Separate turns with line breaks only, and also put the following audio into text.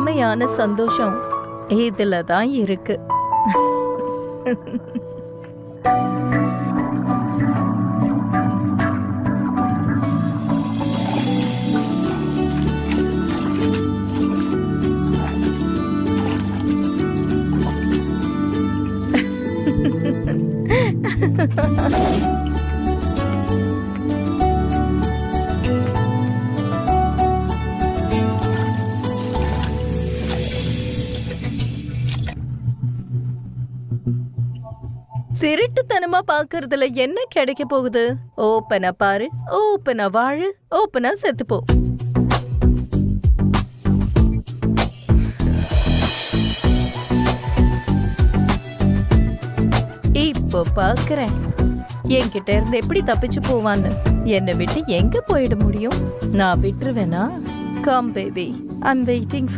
உண்மையான சந்தோஷம் இதுல தான் இருக்கு. திருட்டுத்தனமா பாக்குறதுல என்ன கிடைக்க போகுது? ஓப்பனா பாரு, ஓப்பனா வாழு, ஓப்பனா செத்துப்போ. இப்போ பாக்குறேன் என்கிட்ட இருந்து எப்படி தப்பிச்சு போவான்னு. என்னை விட்டு எங்க போயிட முடியும்? நான் விட்டுருவேனா? Come baby, I'm waiting for